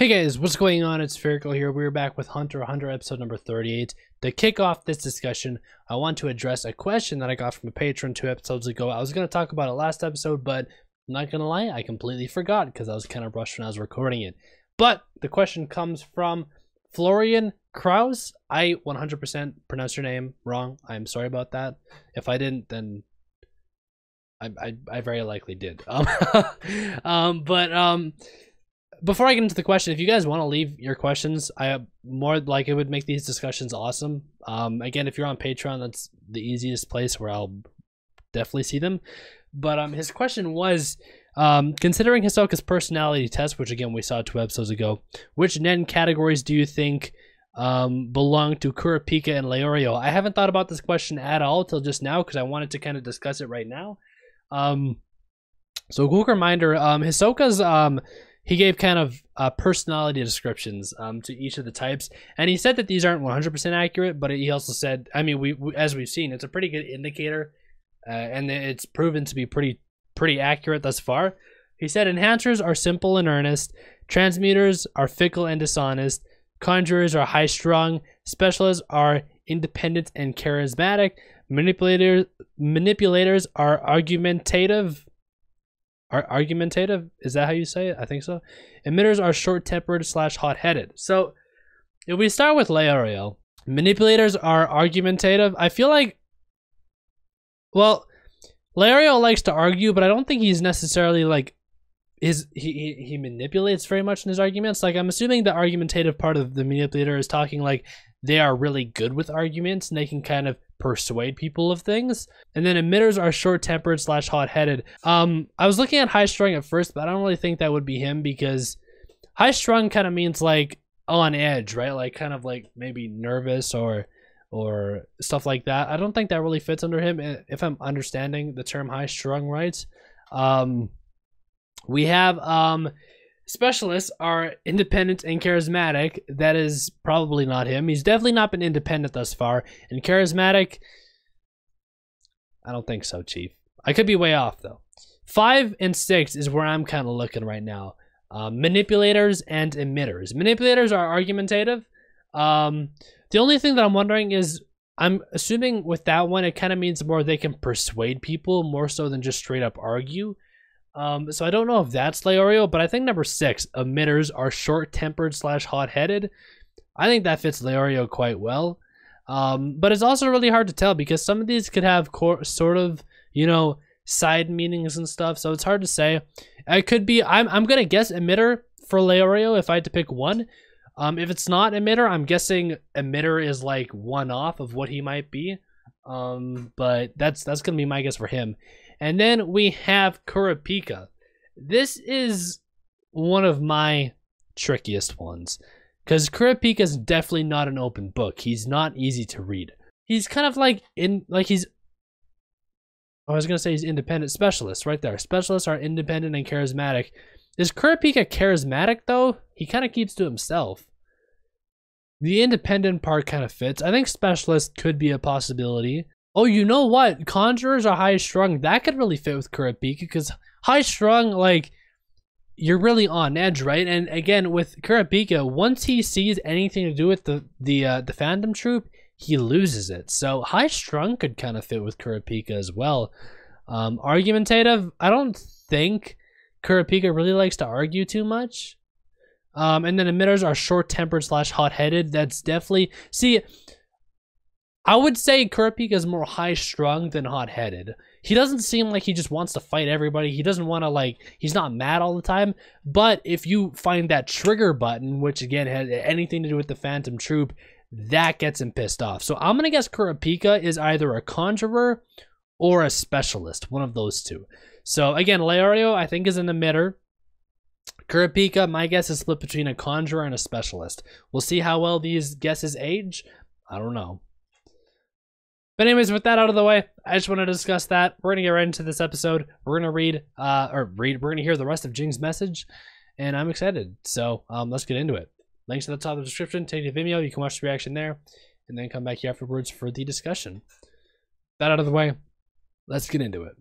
Hey guys, what's going on? It's Spherical here. We're back with Hunter x Hunter episode number 38. To kick off this discussion, I want to address a question that I got from a patron 2 episodes ago. I was going to talk about it last episode, but I'm not going to lie, I completely forgot because I was kind of rushed when I was recording it. But the question comes from Florian Kraus. I 100% pronounced your name wrong. I'm sorry about that. If I didn't, then I very likely did. Before I get into the question, if you guys want to leave your questions, I more like it would make these discussions awesome. Again, if you're on Patreon, that's the easiest place where I'll definitely see them. But his question was, considering Hisoka's personality test, which again we saw 2 episodes ago, which Nen categories do you think belong to Kurapika and Leorio? I haven't thought about this question at all till just now because I wanted to kind of discuss it right now. So quick reminder, Hisoka's he gave kind of personality descriptions to each of the types, and he said that these aren't 100% accurate, but he also said, I mean, we as we've seen, it's a pretty good indicator, and it's proven to be pretty accurate thus far. He said enhancers are simple and earnest, transmuters are fickle and dishonest, conjurers are high-strung, specialists are independent and charismatic, manipulators are argumentative. Argumentative? Is that how you say it? I think so. Emitters are short-tempered / hot-headed. So, if we start with Leorio, manipulators are argumentative. I feel like, well, Leorio likes to argue, but I don't think he's necessarily like, he manipulates very much in his arguments. Like, I'm assuming the argumentative part of the manipulator is talking like they are really good with arguments and they can kind of persuade people of things. And then emitters are short-tempered / hot-headed. I was looking at high-strung at first, but I don't really think that would be him because high-strung kind of means like on edge, right? Like kind of like maybe nervous or stuff like that. I don't think that really fits under him if I'm understanding the term high-strung right. We have specialists are independent and charismatic. That is probably not him. He's definitely not been independent thus far. And charismatic, I don't think so, Chief. I could be way off, though. 5 and 6 is where I'm kind of looking right now. Manipulators and emitters. Manipulators are argumentative. The only thing that I'm wondering is, I'm assuming with that one, it kind of means more they can persuade people more so than just straight up argue. So I don't know if that's Leorio, but I think number 6, emitters are short-tempered / hot-headed. I think that fits Leorio quite well. But it's also really hard to tell because some of these could have sort of, you know, side meanings and stuff. So it's hard to say. It could be, I'm going to guess emitter for Leorio if I had to pick one. If it's not emitter, I'm guessing emitter is like one off of what he might be. But that's going to be my guess for him. And then we have Kurapika. This is one of my trickiest ones because Kurapika is definitely not an open book. He's not easy to read. He's kind of like he's independent. Specialists right there. Specialists are independent and charismatic. Is Kurapika charismatic though? He kind of keeps to himself. The independent part kind of fits. I think specialist could be a possibility. Oh, you know what? Conjurers are high-strung. That could really fit with Kurapika because high-strung, like, you're really on edge, right? And again, with Kurapika, once he sees anything to do with the Phantom Troop, he loses it. So high-strung could kind of fit with Kurapika as well. Argumentative, I don't think Kurapika really likes to argue too much. And then emitters are short-tempered / hot-headed. That's definitely... See... I would say Kurapika is more high-strung than hot-headed. He doesn't seem like he just wants to fight everybody. He doesn't want to, like, he's not mad all the time. But if you find that trigger button, which, again, has anything to do with the Phantom Troop, that gets him pissed off. So I'm going to guess Kurapika is either a conjurer or a specialist. One of those two. So, again, Leorio, I think, is an emitter. Kurapika, my guess is split between a conjurer and a specialist. We'll see how well these guesses age. I don't know. But anyways, with that out of the way, I just want to discuss that. We're going to get right into this episode. We're going to we're going to hear the rest of Jing's message, and I'm excited. So let's get into it. Links at the top of the description. Take the Vimeo. You can watch the reaction there, and then come back here afterwards for the discussion. That out of the way, let's get into it.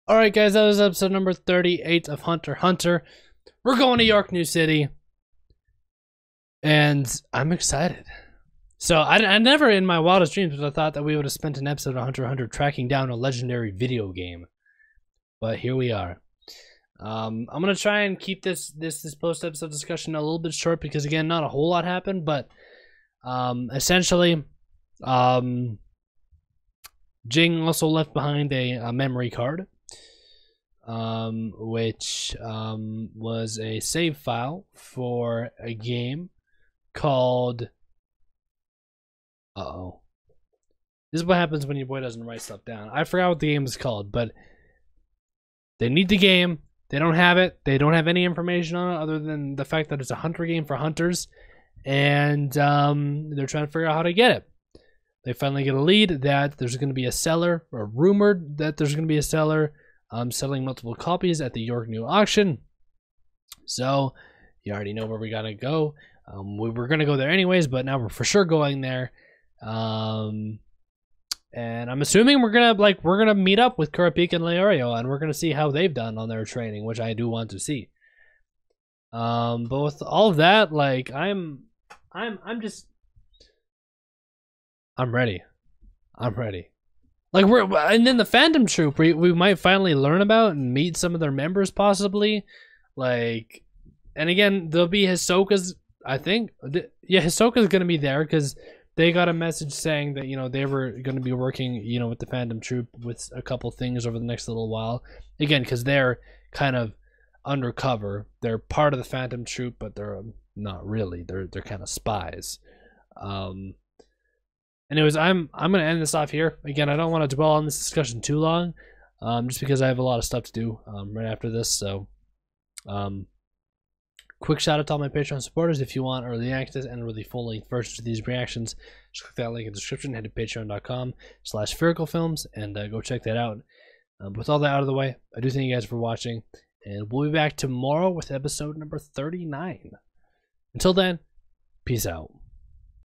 Alright guys, that was episode number 38 of Hunter x Hunter. We're going to York New City. And I'm excited. So I never in my wildest dreams would have thought that we would have spent an episode of Hunter x Hunter tracking down a legendary video game. But here we are. I'm gonna try and keep this post episode discussion a little bit short because again, not a whole lot happened, but essentially, Jing also left behind a memory card, which was a save file for a game called. This is what happens when your boy doesn't write stuff down. I forgot what the game is called, but they need the game. They don't have it. They don't have any information on it other than the fact that it's a hunter game for hunters. And they're trying to figure out how to get it. They finally get a lead that there's going to be a seller, or rumored that there's going to be a seller selling multiple copies at the York New auction. So you already know where we got to go. We were going to go there anyways, but now we're for sure going there. And I'm assuming we're gonna meet up with Kurapika and Leorio, and we're gonna see how they've done on their training, which I do want to see. But with all of that, like I'm ready. Like and then the Phantom Troop, we might finally learn about and meet some of their members possibly. Like, and again, there'll be Hisoka's. I think, yeah, Hisoka's gonna be there because they got a message saying that, you know, they were going to be working, you know, with the Phantom Troop with a couple things over the next little while. Again, because they're kind of undercover. They're part of the Phantom Troop, but they're not really. They're kind of spies. Anyways, I'm going to end this off here. Again, I don't want to dwell on this discussion too long, just because I have a lot of stuff to do right after this. So, quick shout out to all my Patreon supporters. If you want early access and really full-length versions of these reactions, just click that link in the description, head to patreon.com/sphericalfilms, and go check that out. With all that out of the way, I do thank you guys for watching, and we'll be back tomorrow with episode number 39. Until then, peace out.